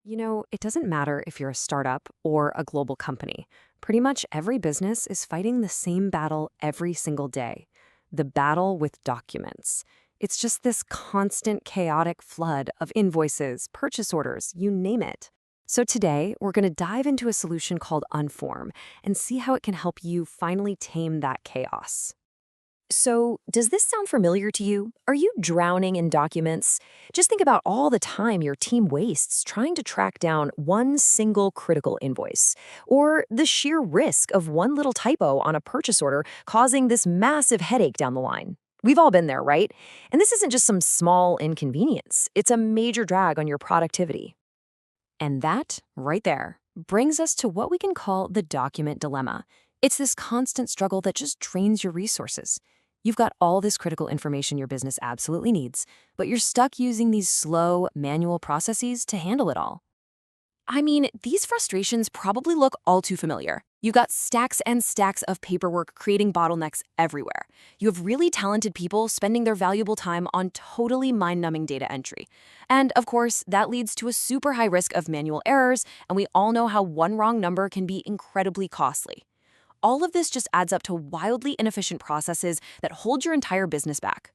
It doesn't matter if you're a startup or a global company. Pretty much every business is fighting the same battle every single day, the battle with documents. It's just this constant chaotic flood of invoices, purchase orders, you name it. So today, we're going to dive into a solution called UnForm and see how it can help you finally tame that chaos. So, does this sound familiar to you? Are you drowning in documents? Just think about all the time your team wastes trying to track down one single critical invoice, or the sheer risk of one little typo on a purchase order causing this massive headache down the line. We've all been there, right? And this isn't just some small inconvenience, it's a major drag on your productivity. And that, right there, brings us to what we can call the document dilemma. It's this constant struggle that just drains your resources. You've got all this critical information your business absolutely needs, but you're stuck using these slow, manual processes to handle it all. I mean, these frustrations probably look all too familiar. You've got stacks and stacks of paperwork creating bottlenecks everywhere. You have really talented people spending their valuable time on totally mind-numbing data entry. And of course, that leads to a super high risk of manual errors, and we all know how one wrong number can be incredibly costly. All of this just adds up to wildly inefficient processes that hold your entire business back.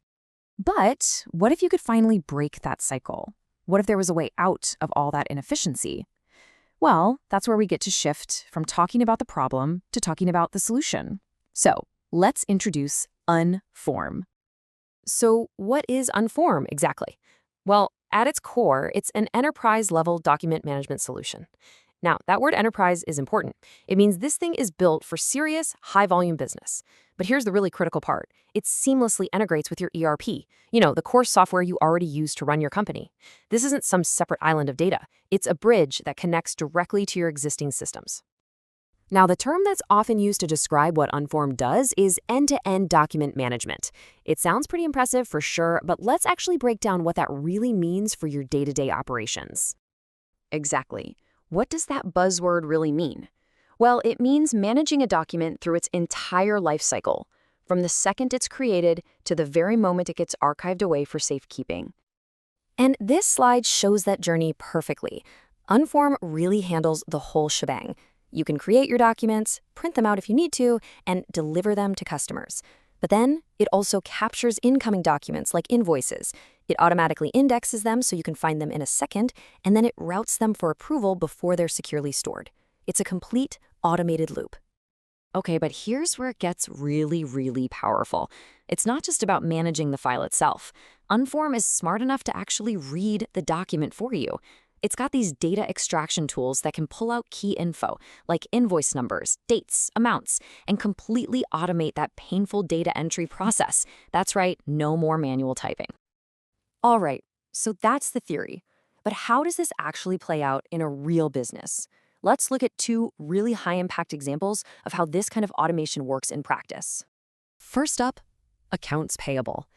But what if you could finally break that cycle? What if there was a way out of all that inefficiency? Well, that's where we get to shift from talking about the problem to talking about the solution. So let's introduce UnForm. So what is UnForm exactly? Well, at its core, it's an enterprise-level document management solution. Now, that word enterprise is important. It means this thing is built for serious, high-volume business. But here's the really critical part. It seamlessly integrates with your ERP, the core software you already use to run your company. This isn't some separate island of data. It's a bridge that connects directly to your existing systems. Now, the term that's often used to describe what UnForm does is end-to-end document management. It sounds pretty impressive for sure, but let's actually break down what that really means for your day-to-day operations. Exactly. What does that buzzword really mean? Well, it means managing a document through its entire life cycle, from the second it's created to the very moment it gets archived away for safekeeping. And this slide shows that journey perfectly. UnForm really handles the whole shebang. You can create your documents, print them out if you need to, and deliver them to customers. But then, it also captures incoming documents like invoices. It automatically indexes them so you can find them in a second, and then it routes them for approval before they're securely stored. It's a complete automated loop. Okay, but here's where it gets really, really powerful. It's not just about managing the file itself. UnForm is smart enough to actually read the document for you. It's got these data extraction tools that can pull out key info, like invoice numbers, dates, amounts, and completely automate that painful data entry process. That's right, no more manual typing. All right, so that's the theory. But how does this actually play out in a real business? Let's look at two really high-impact examples of how this kind of automation works in practice. First up, accounts payable.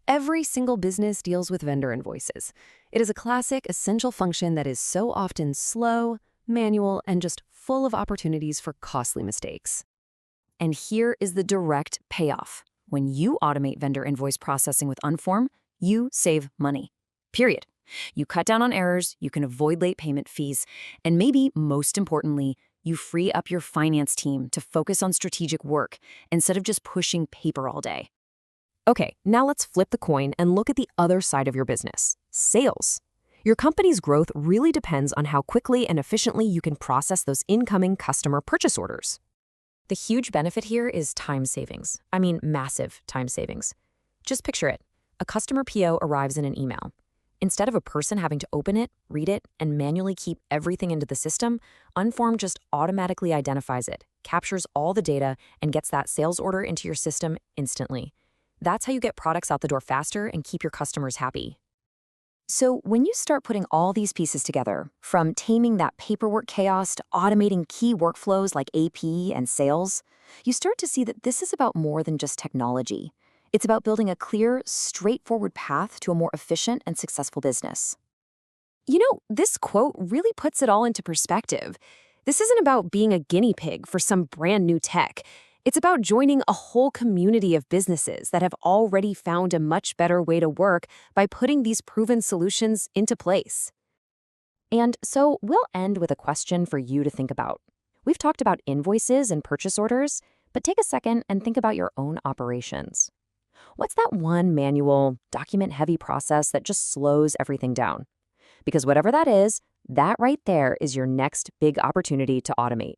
Every single business deals with vendor invoices. It is a classic, essential function that is so often slow, manual, and just full of opportunities for costly mistakes. And here is the direct payoff. When you automate vendor invoice processing with UnForm, you save money. Period. You cut down on errors, you can avoid late payment fees, and maybe most importantly, you free up your finance team to focus on strategic work instead of just pushing paper all day. Okay, now let's flip the coin and look at the other side of your business, sales. Your company's growth really depends on how quickly and efficiently you can process those incoming customer purchase orders. The huge benefit here is time savings. I mean, massive time savings. Just picture it. A customer PO arrives in an email. Instead of a person having to open it, read it, and manually keep everything into the system, UnForm just automatically identifies it, captures all the data, and gets that sales order into your system instantly. That's how you get products out the door faster and keep your customers happy. So when you start putting all these pieces together, from taming that paperwork chaos to automating key workflows like AP and sales, you start to see that this is about more than just technology. It's about building a clear, straightforward path to a more efficient and successful business. This quote really puts it all into perspective. This isn't about being a guinea pig for some brand new tech. It's about joining a whole community of businesses that have already found a much better way to work by putting these proven solutions into place. And so we'll end with a question for you to think about. We've talked about invoices and purchase orders, but take a second and think about your own operations. What's that one manual, document-heavy process that just slows everything down? Because whatever that is, that right there is your next big opportunity to automate.